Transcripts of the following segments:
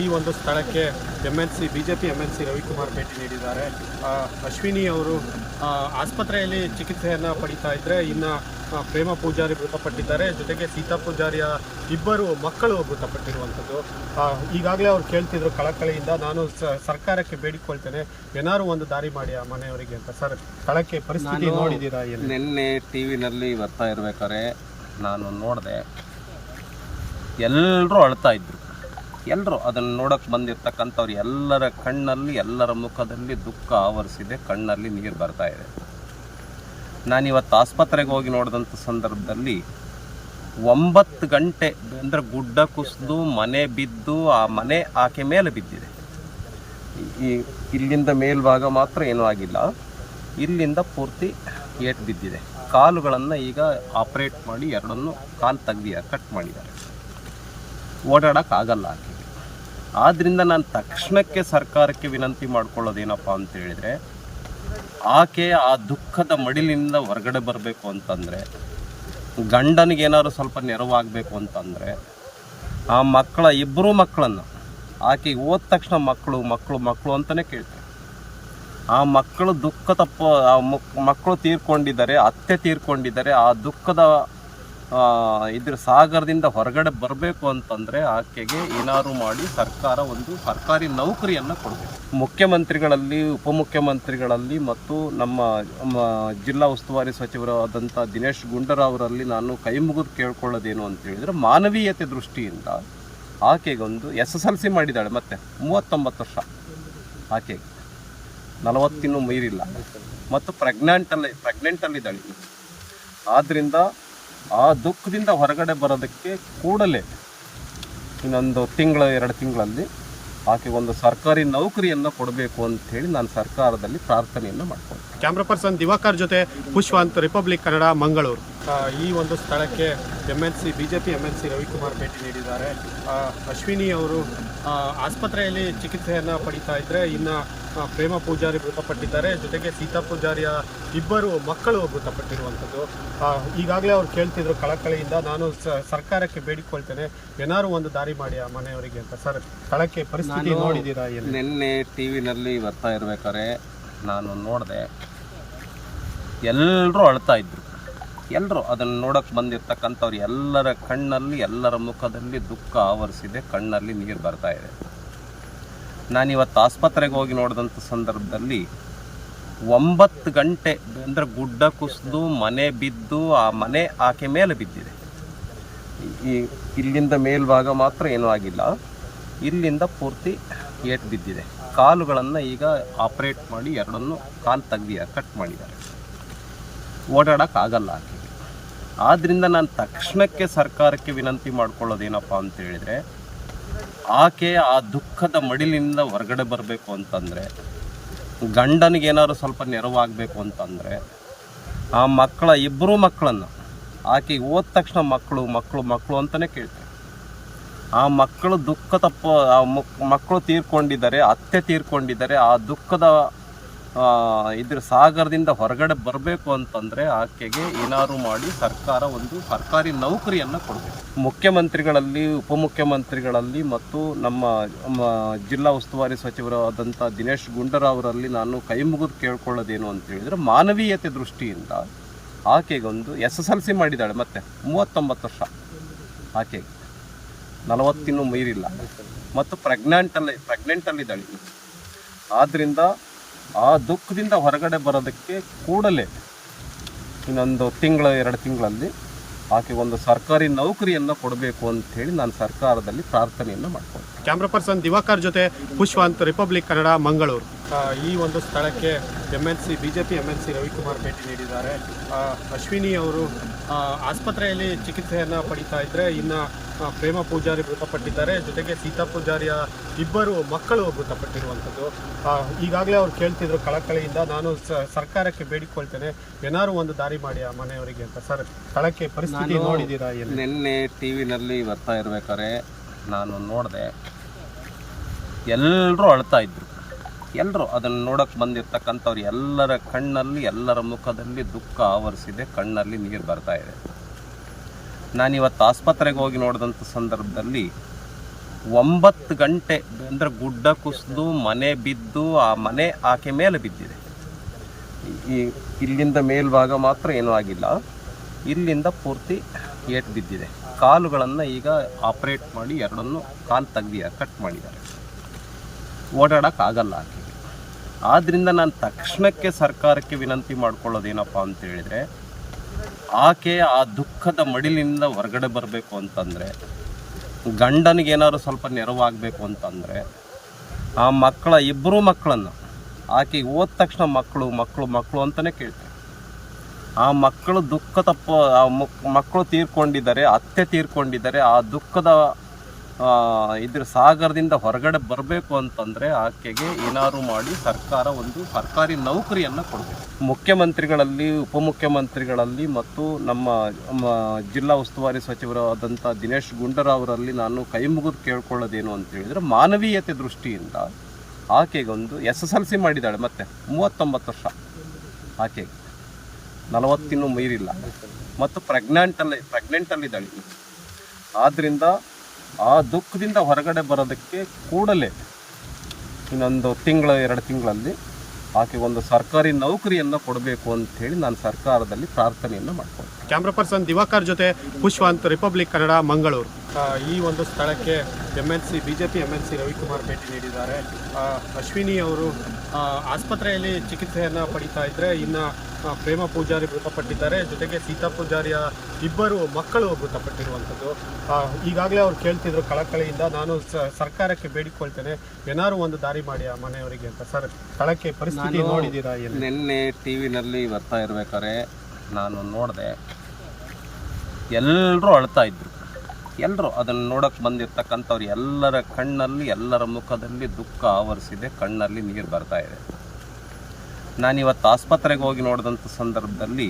ಈ ಒಂದು ಸ್ಥಳಕ್ಕೆ ಬಿಜೆಪಿ MLC ರವಿಕುಮಾರ್ ಭೇಟಿ ನೀಡಿದ್ದಾರೆ. ಅಶ್ವಿನಿ ಅವರು ಆಸ್ಪತ್ರೆಯಲ್ಲಿ ಚಿಕಿತ್ಸೆಯನ್ನು ಪಡಿತಾ ಇದ್ದರೆ, ಇನ್ನು ಪ್ರೇಮ ಪೂಜಾರಿ ಮೃತಪಟ್ಟಿದ್ದಾರೆ. ಜೊತೆಗೆ ಸೀತಾ ಪೂಜಾರಿಯ ಇಬ್ಬರು ಮಕ್ಕಳು ಮೃತಪಟ್ಟಿರುವಂಥದ್ದು. ಈಗಾಗಲೇ ಅವ್ರು ಕೇಳ್ತಿದ್ರು ಕಳಕಳಿಯಿಂದ, ನಾನು ಸರ್ಕಾರಕ್ಕೆ ಬೇಡಿಕೊಳ್ತೇನೆ, ಏನಾದ್ರು ಒಂದು ದಾರಿ ಮಾಡಿ ಆ ಮನೆಯವರಿಗೆ ಅಂತ. ಸರ್, ಸ್ಥಳಕ್ಕೆ ಪರಿಸ್ಥಿತಿ ನೋಡಿದ್ದೀರಾ? ನಿನ್ನೆ ಟಿವಿನಲ್ಲಿ ಬರ್ತಾ ಇರ್ಬೇಕಾದ್ರೆ ನಾನು ನೋಡಿದೆ, ಎಲ್ಲರೂ ಅಳ್ತಾ ಇದ್ರು. ಎಲ್ಲರೂ ಅದನ್ನು ನೋಡೋಕ್ಕೆ ಬಂದಿರ್ತಕ್ಕಂಥವ್ರು ಎಲ್ಲರ ಕಣ್ಣಲ್ಲಿ, ಎಲ್ಲರ ಮುಖದಲ್ಲಿ ದುಃಖ ಆವರಿಸಿದೆ, ಕಣ್ಣಲ್ಲಿ ನೀರು ಬರ್ತಾ ಇದೆ. ನಾನಿವತ್ತು ಆಸ್ಪತ್ರೆಗೆ ಹೋಗಿ ನೋಡಿದಂಥ ಸಂದರ್ಭದಲ್ಲಿ 9 ಗಂಟೆ ಅಂದರೆ ಗುಡ್ಡ ಕುಸಿದು ಮನೆ ಬಿದ್ದು, ಆ ಮನೆ ಆಕೆ ಮೇಲೆ ಬಿದ್ದಿದೆ. ಇಲ್ಲಿಂದ ಮೇಲ್ಭಾಗ ಮಾತ್ರ ಏನೂ ಆಗಿಲ್ಲ, ಇಲ್ಲಿಂದ ಪೂರ್ತಿ ಏಟು ಬಿದ್ದಿದೆ. ಕಾಲುಗಳನ್ನು ಈಗ ಆಪ್ರೇಟ್ ಮಾಡಿ ಎರಡನ್ನು ಕಾಲು ತೆಗ್ದಿದ್ದಾರೆ, ಕಟ್ ಮಾಡಿದ್ದಾರೆ. ಓಡಾಡೋಕ್ಕಾಗಲ್ಲ ಆಕೆಗೆ. ಆದ್ದರಿಂದ ನಾನು ತಕ್ಷಣಕ್ಕೆ ಸರ್ಕಾರಕ್ಕೆ ವಿನಂತಿ ಮಾಡ್ಕೊಳ್ಳೋದೇನಪ್ಪ ಅಂತ ಹೇಳಿದರೆ, ಆಕೆ ಆ ದುಃಖದ ಮಡಿಲಿನಿಂದ ಹೊರಗಡೆ ಬರಬೇಕು ಅಂತಂದರೆ, ಗಂಡನಿಗೇನಾದ್ರು ಸ್ವಲ್ಪ ನೆರವಾಗಬೇಕು ಅಂತಂದರೆ, ಆ ಇಬ್ಬರೂ ಮಕ್ಕಳನ್ನು ಆಕೆಗೆ ಹೋದ ತಕ್ಷಣ ಮಕ್ಕಳು ಅಂತಲೇ ಕೇಳ್ತಾರೆ. ಆ ಮಕ್ಕಳು ಮಕ್ಕಳು ತೀರ್ಕೊಂಡಿದ್ದಾರೆ, ಅತ್ತೆ ತೀರ್ಕೊಂಡಿದ್ದಾರೆ. ಆ ದುಃಖದ ಇದ್ರ ಸಾಗರದಿಂದ ಹೊರಗಡೆ ಬರಬೇಕು ಅಂತಂದರೆ ಆಕೆಗೆ ಏನಾದ್ರು ಮಾಡಿ ಸರ್ಕಾರ ಒಂದು ಸರ್ಕಾರಿ ನೌಕರಿಯನ್ನು ಕೊಡಬೇಕು. ಮುಖ್ಯಮಂತ್ರಿಗಳಲ್ಲಿ, ಉಪಮುಖ್ಯಮಂತ್ರಿಗಳಲ್ಲಿ ಮತ್ತು ನಮ್ಮ ಜಿಲ್ಲಾ ಉಸ್ತುವಾರಿ ಸಚಿವರಾದಂಥ ದಿನೇಶ್ ಗುಂಡೂರಾವರಲ್ಲಿ ನಾನು ಕೈ ಮುಗಿದು ಕೇಳ್ಕೊಳ್ಳೋದೇನು ಅಂತ ಹೇಳಿದರೆ, ಮಾನವೀಯತೆ ದೃಷ್ಟಿಯಿಂದ ಆಕೆಗೊಂದು SSLC ಮಾಡಿದ್ದಾಳೆ, ಮತ್ತೆ 39 ವರ್ಷ ಆಕೆಗೆ, 40 ಮೀರಿಲ್ಲ, ಮತ್ತು ಪ್ರೆಗ್ನೆಂಟಲ್ಲಿದ್ದಾಳೆ. ಆದ್ದರಿಂದ ಆ ದುಃಖದಿಂದ ಹೊರಗಡೆ ಬರೋದಕ್ಕೆ ಕೂಡಲೇ ಇನ್ನೊಂದು 2 ತಿಂಗಳಲ್ಲಿ ಆಕೆಗೊಂದು ಸರ್ಕಾರಿ ನೌಕರಿಯನ್ನು ಕೊಡಬೇಕು ಅಂತ ಹೇಳಿ ನಾನು ಸರ್ಕಾರದಲ್ಲಿ ಪ್ರಾರ್ಥನೆಯನ್ನು ಮಾಡ್ತೀನಿ. ಕ್ಯಾಮ್ರಾ ಪರ್ಸನ್ ದಿವಾಕರ್ ಜೊತೆ ಪುಷ್ಪವಂತ್, ರಿಪಬ್ಲಿಕ್ ಕನ್ನಡ, ಮಂಗಳೂರು. ಈ ಒಂದು ಸ್ಥಳಕ್ಕೆ ಬಿಜೆಪಿ MLC ರವಿಕುಮಾರ್ ಭೇಟಿ ನೀಡಿದ್ದಾರೆ. ಅಶ್ವಿನಿ ಅವರು ಆಸ್ಪತ್ರೆಯಲ್ಲಿ ಚಿಕಿತ್ಸೆಯನ್ನು ಪಡಿತಾ ಇದ್ದರೆ, ಇನ್ನು ಪ್ರೇಮ ಪೂಜಾರಿ ಮೃತಪಟ್ಟಿದ್ದಾರೆ. ಜೊತೆಗೆ ಸೀತಾ ಪೂಜಾರಿಯ ಇಬ್ಬರು ಮಕ್ಕಳು ಮೃತಪಟ್ಟಿರುವಂಥದ್ದು. ಈಗಾಗಲೇ ಅವ್ರು ಕೇಳ್ತಿದ್ರು ಕಳಕಳಿಯಿಂದ, ನಾನು ಸರ್ಕಾರಕ್ಕೆ ಬೇಡಿಕೊಳ್ತೇನೆ, ಏನಾದ್ರು ಒಂದು ದಾರಿ ಮಾಡಿ ಆ ಮನೆಯವರಿಗೆ ಅಂತ. ಸರ್, ಸ್ಥಳಕ್ಕೆ ಪರಿಸ್ಥಿತಿ ನೋಡಿದ್ದೀರಾ? ನಿನ್ನೆ ಟಿವಿನಲ್ಲಿ ಬರ್ತಾ ಇರ್ಬೇಕಾದ್ರೆ ನಾನು ನೋಡಿದೆ, ಎಲ್ಲರೂ ಅಳ್ತಾ ಇದ್ರು. ಎಲ್ಲರೂ ಅದನ್ನು ನೋಡೋಕ್ಕೆ ಬಂದಿರ್ತಕ್ಕಂಥವ್ರು ಎಲ್ಲರ ಕಣ್ಣಲ್ಲಿ, ಎಲ್ಲರ ಮುಖದಲ್ಲಿ ದುಃಖ ಆವರಿಸಿದೆ, ಕಣ್ಣಲ್ಲಿ ನೀರು ಬರ್ತಾ ಇದೆ. ನಾನಿವತ್ತು ಆಸ್ಪತ್ರೆಗೆ ಹೋಗಿ ನೋಡಿದಂಥ ಸಂದರ್ಭದಲ್ಲಿ 9 ಗಂಟೆ ಅಂದರೆ ಗುಡ್ಡ ಕುಸಿದು ಮನೆ ಬಿದ್ದು, ಆ ಮನೆ ಆಕೆ ಮೇಲೆ ಬಿದ್ದಿದೆ. ಇಲ್ಲಿಂದ ಮೇಲ್ಭಾಗ ಮಾತ್ರ ಏನೂ ಆಗಿಲ್ಲ, ಇಲ್ಲಿಂದ ಪೂರ್ತಿ ಏಟು ಬಿದ್ದಿದೆ. ಕಾಲುಗಳನ್ನು ಈಗ ಆಪ್ರೇಟ್ ಮಾಡಿ ಎರಡನ್ನು ಕಾಲು ತೆಗ್ದಿದ್ದಾರೆ, ಕಟ್ ಮಾಡಿದ್ದಾರೆ. ಓಡಾಡೋಕ್ಕಾಗಲ್ಲ ಆಕೆಗೆ. ಆದ್ದರಿಂದ ನಾನು ತಕ್ಷಣಕ್ಕೆ ಸರ್ಕಾರಕ್ಕೆ ವಿನಂತಿ ಮಾಡ್ಕೊಳ್ಳೋದೇನಪ್ಪ ಅಂತ ಹೇಳಿದರೆ, ಆಕೆ ಆ ದುಃಖದ ಮಡಿಲಿನಿಂದ ಹೊರಗಡೆ ಬರಬೇಕು ಅಂತಂದರೆ, ಗಂಡನಿಗೇನಾದ್ರು ಸ್ವಲ್ಪ ನೆರವಾಗಬೇಕು ಅಂತಂದರೆ, ಆ ಇಬ್ಬರೂ ಮಕ್ಕಳನ್ನು ಆಕೆಗೆ ಹೋದ ತಕ್ಷಣ ಮಕ್ಕಳು ಅಂತಲೇ ಕೇಳ್ತಾರೆ. ಆ ಮಕ್ಕಳು ಮಕ್ಕಳು ತೀರ್ಕೊಂಡಿದ್ದಾರೆ, ಅತ್ತೆ ತೀರ್ಕೊಂಡಿದ್ದಾರೆ. ಆ ದುಃಖದ ಇದ್ರ ಸಾಗರದಿಂದ ಹೊರಗಡೆ ಬರಬೇಕು ಅಂತಂದರೆ ಆಕೆಗೆ ಏನಾದ್ರು ಮಾಡಿ ಸರ್ಕಾರ ಒಂದು ಸರ್ಕಾರಿ ನೌಕರಿಯನ್ನು ಕೊಡಬೇಕು. ಮುಖ್ಯಮಂತ್ರಿಗಳಲ್ಲಿ, ಉಪಮುಖ್ಯಮಂತ್ರಿಗಳಲ್ಲಿ ಮತ್ತು ನಮ್ಮ ಜಿಲ್ಲಾ ಉಸ್ತುವಾರಿ ಸಚಿವರಾದಂಥ ದಿನೇಶ್ ಗುಂಡೂರಾವರಲ್ಲಿ ನಾನು ಕೈ ಮುಗಿದು ಕೇಳ್ಕೊಳ್ಳೋದೇನು ಅಂತ ಹೇಳಿದರೆ, ಮಾನವೀಯತೆ ದೃಷ್ಟಿಯಿಂದ ಆಕೆಗೊಂದು SSLC ಮಾಡಿದ್ದಾಳೆ, ಮತ್ತೆ 39 ವರ್ಷ ಆಕೆಗೆ, 40 ಮೀರಿಲ್ಲ, ಮತ್ತು ಪ್ರೆಗ್ನೆಂಟಲ್ಲಿದ್ದಾಳೆ. ಆದ್ದರಿಂದ ಆ ದುಃಖದಿಂದ ಹೊರಗಡೆ ಬರೋದಕ್ಕೆ ಕೂಡಲೇ ಇನ್ನೊಂದು 2 ತಿಂಗಳಲ್ಲಿ ಆಕೆಗೊಂದು ಸರ್ಕಾರಿ ನೌಕರಿಯನ್ನು ಕೊಡಬೇಕು ಅಂತ ಹೇಳಿ ನಾನು ಸರ್ಕಾರದಲ್ಲಿ ಪ್ರಾರ್ಥನೆಯನ್ನು ಮಾಡ್ತೀನಿ. ಕ್ಯಾಮ್ರಾ ಪರ್ಸನ್ ದಿವಾಕರ್ ಜೊತೆ ಪುಷ್ಪವಂತ್, ರಿಪಬ್ಲಿಕ್ ಕನ್ನಡ, ಮಂಗಳೂರು. ಈ ಒಂದು ಸ್ಥಳಕ್ಕೆ ಬಿಜೆಪಿ MLC ರವಿಕುಮಾರ್ ಭೇಟಿ ನೀಡಿದ್ದಾರೆ. ಅಶ್ವಿನಿ ಅವರು ಆಸ್ಪತ್ರೆಯಲ್ಲಿ ಚಿಕಿತ್ಸೆಯನ್ನು ಪಡಿತಾ ಇದ್ದರೆ, ಇನ್ನು ಪ್ರೇಮ ಪೂಜಾರಿ ಮೃತಪಟ್ಟಿದ್ದಾರೆ. ಜೊತೆಗೆ ಸೀತಾ ಪೂಜಾರಿಯ ಇಬ್ಬರು ಮಕ್ಕಳು ಮೃತಪಟ್ಟಿರುವಂಥದ್ದು. ಈಗಾಗಲೇ ಅವ್ರು ಕೇಳ್ತಿದ್ರು ಕಳಕಳಿಯಿಂದ, ನಾನು ಸರ್ಕಾರಕ್ಕೆ ಬೇಡಿಕೊಳ್ತೇನೆ, ಏನಾದ್ರು ಒಂದು ದಾರಿ ಮಾಡಿ ಆ ಮನೆಯವರಿಗೆ ಅಂತ. ಸರ್, ಸ್ಥಳಕ್ಕೆ ಪರಿಸ್ಥಿತಿ ನೋಡಿದ್ದೀರಾ? ನಿನ್ನೆ ಟಿವಿನಲ್ಲಿ ಬರ್ತಾ ಇರ್ಬೇಕಾದ್ರೆ ನಾನು ನೋಡಿದೆ, ಎಲ್ಲರೂ ಅಳ್ತಾ ಇದ್ರು. ಎಲ್ಲರೂ ಅದನ್ನು ನೋಡೋಕ್ಕೆ ಬಂದಿರ್ತಕ್ಕಂಥವ್ರು ಎಲ್ಲರ ಕಣ್ಣಲ್ಲಿ, ಎಲ್ಲರ ಮುಖದಲ್ಲಿ ದುಃಖ ಆವರಿಸಿದೆ, ಕಣ್ಣಲ್ಲಿ ನೀರು ಬರ್ತಾ ಇದೆ. ನಾನಿವತ್ತು ಆಸ್ಪತ್ರೆಗೆ ಹೋಗಿ ನೋಡಿದಂಥ ಸಂದರ್ಭದಲ್ಲಿ 9 ಗಂಟೆ ಅಂದರೆ ಗುಡ್ಡ ಕುಸಿದು ಮನೆ ಬಿದ್ದು ಆ ಮನೆ ಆಕೆ ಮೇಲೆ ಬಿದ್ದಿದೆ. ಇಲ್ಲಿಂದ ಮೇಲ್ಭಾಗ ಮಾತ್ರ ಏನೂ ಆಗಿಲ್ಲ, ಇಲ್ಲಿಂದ ಪೂರ್ತಿ ಏಟ್ ಬಿದ್ದಿದೆ. ಕಾಲುಗಳನ್ನು ಈಗ ಆಪ್ರೇಟ್ ಮಾಡಿ ಎರಡನ್ನು ಕಾಲು ತೆಗ್ದಿದ್ದಾರೆ, ಕಟ್ ಮಾಡಿದ್ದಾರೆ. ಓಡಾಡೋಕ್ಕಾಗಲ್ಲ ಆಕೆಗೆ. ಆದ್ದರಿಂದ ನಾನು ತಕ್ಷಣಕ್ಕೆ ಸರ್ಕಾರಕ್ಕೆ ವಿನಂತಿ ಮಾಡ್ಕೊಳ್ಳೋದೇನಪ್ಪ ಅಂತ ಹೇಳಿದರೆ, ಆಕೆ ಆ ದುಃಖದ ಮಡಿಲಿನಿಂದ ಹೊರಗಡೆ ಬರಬೇಕು ಅಂತಂದರೆ, ಗಂಡನಿಗೆ ಏನಾದ್ರು ಸ್ವಲ್ಪ ನೆರವಾಗಬೇಕು ಅಂತಂದರೆ, ಆ ಇಬ್ಬರೂ ಮಕ್ಕಳನ್ನು ಆಕೆಗೆ ಹೋದ ತಕ್ಷಣ ಮಕ್ಕಳು ಅಂತಲೇ ಕೇಳ್ತಾರೆ. ಆ ಮಕ್ಕಳು ಮಕ್ಕಳು ತೀರ್ಕೊಂಡಿದ್ದಾರೆ, ಅತ್ತೆ ತೀರ್ಕೊಂಡಿದ್ದಾರೆ. ಆ ದುಃಖದ ಇದ್ರ ಸಾಗರದಿಂದ ಹೊರಗಡೆ ಬರಬೇಕು ಅಂತಂದರೆ ಆಕೆಗೆ ಏನಾದ್ರು ಮಾಡಿ ಸರ್ಕಾರ ಒಂದು ಸರ್ಕಾರಿ ನೌಕರಿಯನ್ನು ಕೊಡಬೇಕು. ಮುಖ್ಯಮಂತ್ರಿಗಳಲ್ಲಿ, ಉಪಮುಖ್ಯಮಂತ್ರಿಗಳಲ್ಲಿ ಮತ್ತು ನಮ್ಮ ಜಿಲ್ಲಾ ಉಸ್ತುವಾರಿ ಸಚಿವರಾದಂಥ ದಿನೇಶ್ ಗುಂಡೂರಾವರಲ್ಲಿ ನಾನು ಕೈ ಮುಗಿದು ಕೇಳ್ಕೊಳ್ಳೋದೇನು ಅಂತ ಹೇಳಿದರೆ, ಮಾನವೀಯತೆ ದೃಷ್ಟಿಯಿಂದ ಆಕೆಗೊಂದು SSLC ಮಾಡಿದ್ದಾಳೆ, ಮತ್ತೆ 39 ವರ್ಷ ಆಕೆಗೆ, 40 ಮೀರಿಲ್ಲ, ಮತ್ತು ಪ್ರೆಗ್ನೆಂಟಲ್ಲಿದ್ದಾಳೆ. ಆದ್ದರಿಂದ ಆ ದುಃಖದಿಂದ ಹೊರಗಡೆ ಬರೋದಕ್ಕೆ ಕೂಡಲೇ ಇನ್ನೊಂದು 2 ತಿಂಗಳಲ್ಲಿ ಆಕೆ ಒಂದು ಸರ್ಕಾರಿ ನೌಕರಿಯನ್ನು ಕೊಡಬೇಕು ಅಂತ ಹೇಳಿ ನಾನು ಸರ್ಕಾರದಲ್ಲಿ ಪ್ರಾರ್ಥನೆಯನ್ನು ಮಾಡ್ತೀನಿ. ಕ್ಯಾಮ್ರಾ ಪರ್ಸನ್ ದಿವಾಕರ್ ಜೊತೆ ಪುಷ್ಪವಂತ್, ರಿಪಬ್ಲಿಕ್ ಕನ್ನಡ, ಮಂಗಳೂರು. ಈ ಒಂದು ಸ್ಥಳಕ್ಕೆ ಬಿಜೆಪಿ MLC ರವಿಕುಮಾರ್ ಭೇಟಿ ನೀಡಿದ್ದಾರೆ. ಅಶ್ವಿನಿ ಅವರು ಆಸ್ಪತ್ರೆಯಲ್ಲಿ ಚಿಕಿತ್ಸೆಯನ್ನು ಪಡಿತಾ ಇದ್ದರೆ, ಇನ್ನು ಪ್ರೇಮ ಪೂಜಾರಿ ಮೃತಪಟ್ಟಿದ್ದಾರೆ, ಜೊತೆಗೆ ಸೀತಾ ಪೂಜಾರಿಯ 2 ಮಕ್ಕಳು ಮೃತಪಟ್ಟಿರುವಂಥದ್ದು. ಈಗಾಗಲೇ ಅವ್ರು ಕೇಳ್ತಿದ್ರು ಕಳಕಳಿಯಿಂದ, ನಾನು ಸರ್ಕಾರಕ್ಕೆ ಬೇಡಿಕೊಳ್ತೇನೆ, ಏನಾದ್ರು ಒಂದು ದಾರಿ ಮಾಡಿ ಆ ಮನೆಯವರಿಗೆ ಅಂತ. ಸರ್, ಸ್ಥಳಕ್ಕೆ ಪರಿಸ್ಥಿತಿ ನೋಡಿದ್ದೀರಾ? ನಿನ್ನೆ ಟಿವಿನಲ್ಲಿ ಬರ್ತಾ ಇರ್ಬೇಕಾದ್ರೆ ನಾನು ನೋಡಿದೆ, ಎಲ್ಲರೂ ಅಳ್ತಾ ಇದ್ರು. ಎಲ್ಲರೂ ಅದನ್ನು ನೋಡೋಕ್ಕೆ ಬಂದಿರ್ತಕ್ಕಂಥವ್ರು ಎಲ್ಲರ ಕಣ್ಣಲ್ಲಿ, ಎಲ್ಲರ ಮುಖದಲ್ಲಿ ದುಃಖ ಆವರಿಸಿದೆ, ಕಣ್ಣಲ್ಲಿ ನೀರು ಬರ್ತಾ ಇದೆ. ನಾನಿವತ್ತು ಆಸ್ಪತ್ರೆಗೆ ಹೋಗಿ ನೋಡಿದಂಥ ಸಂದರ್ಭದಲ್ಲಿ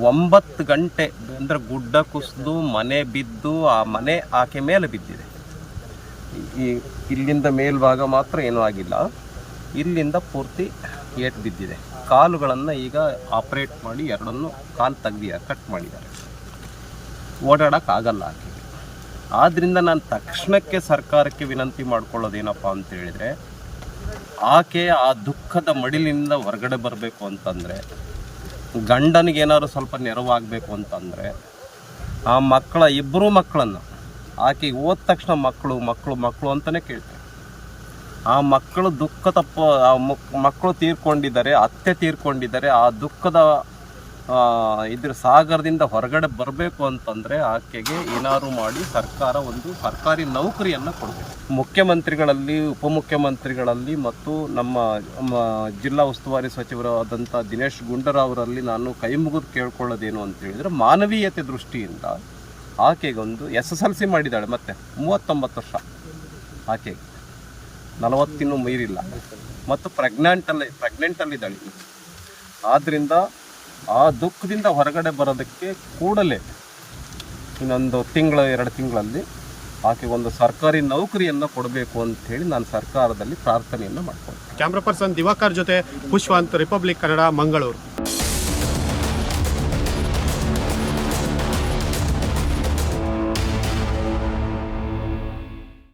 9 ಗಂಟೆ ಅಂದರೆ ಗುಡ್ಡ ಕುಸಿದು ಮನೆ ಬಿದ್ದು ಆ ಮನೆ ಆಕೆ ಮೇಲೆ ಬಿದ್ದಿದೆ. ಇಲ್ಲಿಂದ ಮೇಲ್ಭಾಗ ಮಾತ್ರ ಏನೂ ಆಗಿಲ್ಲ, ಇಲ್ಲಿಂದ ಪೂರ್ತಿ ಏಟ್ ಬಿದ್ದಿದೆ. ಕಾಲುಗಳನ್ನು ಈಗ ಆಪ್ರೇಟ್ ಮಾಡಿ ಎರಡನ್ನು ಕಾಲು ತೆಗ್ದಿದ್ದಾರೆ, ಕಟ್ ಮಾಡಿದ್ದಾರೆ. ಓಡಾಡೋಕ್ಕಾಗಲ್ಲ ಆಕೆಗೆ. ಆದ್ದರಿಂದ ನಾನು ತಕ್ಷಣಕ್ಕೆ ಸರ್ಕಾರಕ್ಕೆ ವಿನಂತಿ ಮಾಡ್ಕೊಳ್ಳೋದೇನಪ್ಪ ಅಂತ ಹೇಳಿದರೆ, ಆಕೆ ಆ ದುಃಖದ ಮಡಿಲಿನಿಂದ ಹೊರಗಡೆ ಬರಬೇಕು ಅಂತಂದರೆ, ಗಂಡನಿಗೆ ಏನಾದ್ರು ಸ್ವಲ್ಪ ನೆರವಾಗಬೇಕು ಅಂತಂದರೆ, ಆ ಇಬ್ಬರೂ ಮಕ್ಕಳನ್ನು ಆಕೆಗೆ ಹೋದ ತಕ್ಷಣ ಮಕ್ಕಳು ಅಂತಲೇ ಕೇಳ್ತಾರೆ. ಆ ಮಕ್ಕಳು ಮಕ್ಕಳು ತೀರ್ಕೊಂಡಿದ್ದಾರೆ, ಅತ್ತೆ ತೀರ್ಕೊಂಡಿದ್ದಾರೆ. ಆ ದುಃಖದ ಇದ್ರ ಸಾಗರದಿಂದ ಹೊರಗಡೆ ಬರಬೇಕು ಅಂತಂದರೆ ಆಕೆಗೆ ಏನಾದ್ರು ಮಾಡಿ ಸರ್ಕಾರ ಒಂದು ಸರ್ಕಾರಿ ನೌಕರಿಯನ್ನು ಕೊಡಬೇಕು. ಮುಖ್ಯಮಂತ್ರಿಗಳಲ್ಲಿ, ಉಪಮುಖ್ಯಮಂತ್ರಿಗಳಲ್ಲಿ ಮತ್ತು ನಮ್ಮ ಜಿಲ್ಲಾ ಉಸ್ತುವಾರಿ ಸಚಿವರಾದಂಥ ದಿನೇಶ್ ಗುಂಡೂರಾವರಲ್ಲಿ ನಾನು ಕೈ ಮುಗಿದು ಕೇಳ್ಕೊಳ್ಳೋದೇನು ಅಂತ ಹೇಳಿದರೆ, ಮಾನವೀಯತೆ ದೃಷ್ಟಿಯಿಂದ ಆಕೆಗೊಂದು SSLC ಮಾಡಿದ್ದಾಳೆ, ಮತ್ತೆ 39 ವರ್ಷ ಆಕೆಗೆ, 40 ಮೀರಿಲ್ಲ, ಮತ್ತು ಪ್ರೆಗ್ನೆಂಟಲ್ಲಿದ್ದಾಳೆ. ಆದ್ದರಿಂದ ಆ ದುಃಖದಿಂದ ಹೊರಗಡೆ ಬರೋದಕ್ಕೆ ಕೂಡಲೇ ಇನ್ನೊಂದು 2 ತಿಂಗಳಲ್ಲಿ ಆಕೆ ಒಂದು ಸರ್ಕಾರಿ ನೌಕರಿಯನ್ನು ಕೊಡಬೇಕು ಅಂತ ಹೇಳಿ ನಾನು ಸರ್ಕಾರದಲ್ಲಿ ಪ್ರಾರ್ಥನೆಯನ್ನು ಮಾಡ್ತೀನಿ. ಕ್ಯಾಮ್ರಾ ಪರ್ಸನ್ ದಿವಾಕರ್ ಜೊತೆ ಪುಷ್ಪವಂತ್, ರಿಪಬ್ಲಿಕ್ ಕನ್ನಡ, ಮಂಗಳೂರು.